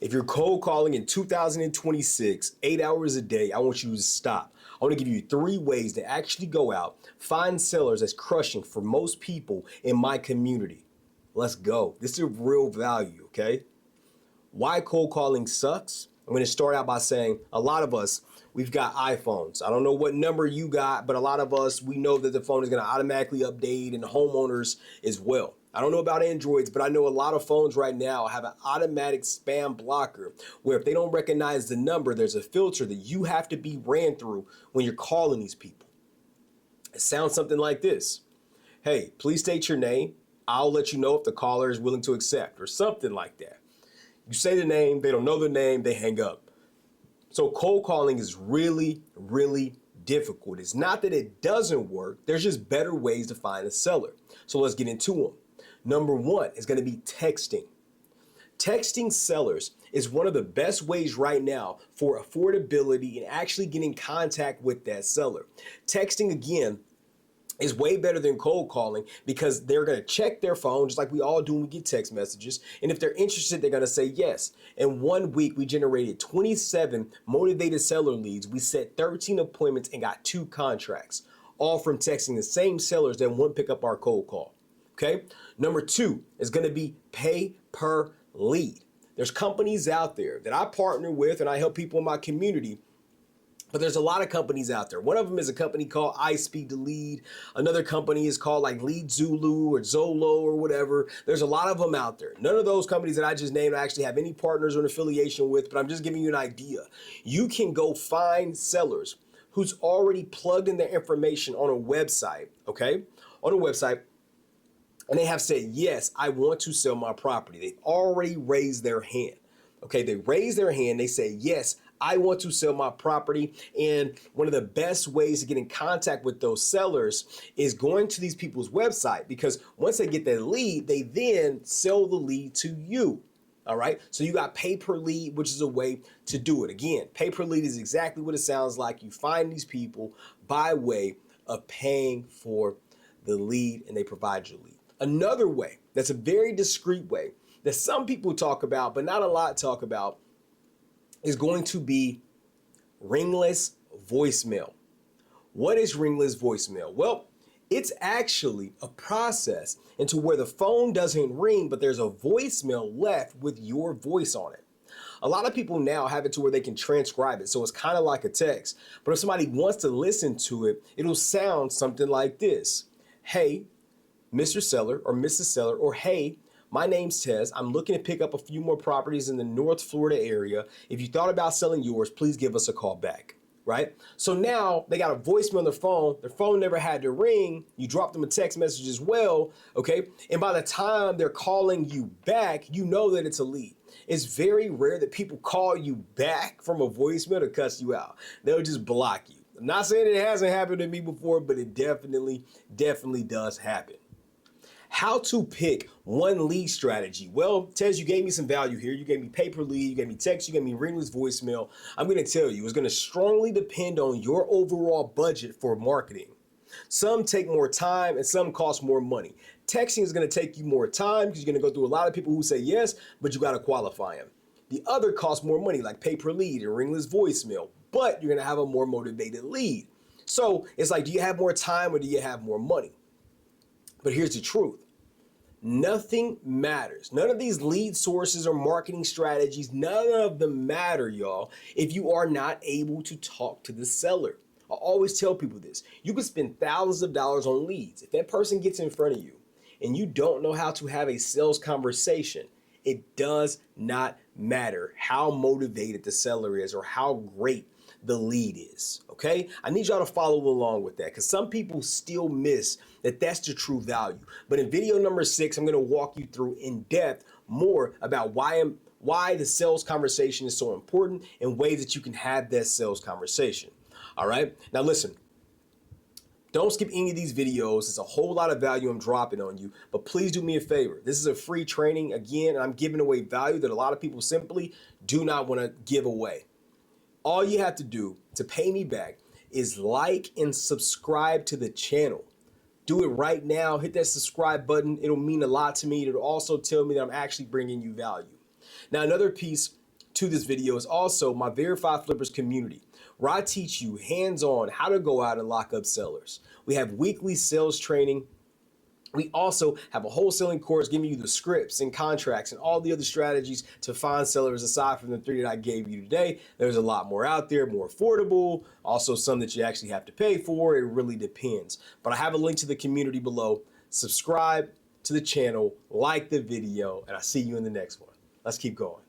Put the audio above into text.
If you're cold calling in 2026, 8 hours a day, I want you to stop. I want to give you 3 ways to actually go out, find sellers that's crushing for most people in my community. Let's go. This is real value, okay? Why cold calling sucks? I'm going to start out by saying a lot of us, we've got iPhones. I don't know what number you got, but a lot of us, we know that the phone is going to automatically update, and homeowners as well. I don't know about Androids, but I know a lot of phones right now have an automatic spam blocker where if they don't recognize the number, there's a filter that you have to be ran through when you're calling these people. It sounds something like this. Hey, please state your name. I'll let you know if the caller is willing to accept, or something like that. You say the name, they don't know the name, they hang up. So cold calling is really, really difficult. It's not that it doesn't work. There's just better ways to find a seller. So let's get into them. Number 1 is going to be texting. Texting sellers is one of the best ways right now for affordability and actually getting contact with that seller. Texting, again, is way better than cold calling because they're going to check their phone just like we all do when we get text messages. And if they're interested, they're going to say yes. In 1 week, we generated 27 motivated seller leads. We set 13 appointments and got 2 contracts, all from texting the same sellers that won't pick up our cold call. Okay. Number 2 is going to be pay per lead. There's companies out there that I partner with and I help people in my community. But there's a lot of companies out there. One of them is a company called iSpeed to Lead. Another company is called like Lead Zulu or Zolo or whatever. There's a lot of them out there. None of those companies that I just named actually have any partners or an affiliation with, but I'm just giving you an idea. You can go find sellers who's already plugged in their information on a website, okay? On a website, and they have said, yes, I want to sell my property. They've already raised their hand. Okay, they raise their hand, they say, yes, I want to sell my property. And one of the best ways to get in contact with those sellers is going to these people's website, because once they get that lead, they then sell the lead to you. All right, so you got pay per lead, which is a way to do it. Again, pay per lead is exactly what it sounds like. You find these people by way of paying for the lead, and they provide your lead. Another way, that's a very discreet way, that some people talk about, but not a lot talk about, is going to be ringless voicemail. What is ringless voicemail? Well, it's actually a process into where the phone doesn't ring, but there's a voicemail left with your voice on it. A lot of people now have it to where they can transcribe it, so it's kind of like a text. But if somebody wants to listen to it, it'll sound something like this. Hey, Mr. Seller or Mrs. Seller, or hey, my name's Tez. I'm looking to pick up a few more properties in the North Florida area. If you thought about selling yours, please give us a call back, right? So now they got a voicemail on their phone. Their phone never had to ring. You dropped them a text message as well, okay? And by the time they're calling you back, you know that it's a lead. It's very rare that people call you back from a voicemail to cuss you out. They'll just block you. I'm not saying it hasn't happened to me before, but it definitely does happen. How to pick one lead strategy. Well, Tez, you gave me some value here. You gave me pay per lead, you gave me text, you gave me ringless voicemail. I'm going to tell you, it's going to strongly depend on your overall budget for marketing. Some take more time and some cost more money. Texting is going to take you more time because you're going to go through a lot of people who say yes, but you got to qualify them. The other costs more money, like pay per lead and ringless voicemail, but you're going to have a more motivated lead. So it's like, do you have more time or do you have more money? But here's the truth. Nothing matters. None of these lead sources or marketing strategies, none of them matter, y'all, if you are not able to talk to the seller. I always tell people this. You can spend thousands of dollars on leads. If that person gets in front of you and you don't know how to have a sales conversation, it does not matter how motivated the seller is or how great the lead is, okay? I need y'all to follow along with that because some people still miss that that's the true value. But in video number 6, I'm gonna walk you through in depth more about why the sales conversation is so important and ways that you can have that sales conversation, all right? Now listen, don't skip any of these videos. It's a whole lot of value I'm dropping on you, but please do me a favor. This is a free training, again, and I'm giving away value that a lot of people simply do not wanna give away. All you have to do to pay me back is like and subscribe to the channel. Do it right now. Hit that subscribe button. It'll mean a lot to me. It'll also tell me that I'm actually bringing you value. Now, another piece to this video is also my Verified Flippers community, where I teach you hands-on how to go out and lock up sellers. We have weekly sales training. We also have a wholesaling course giving you the scripts and contracts and all the other strategies to find sellers aside from the 3 that I gave you today. There's a lot more out there, more affordable, also some that you actually have to pay for. It really depends. But I have a link to the community below. Subscribe to the channel, like the video, and I'll see you in the next one. Let's keep going.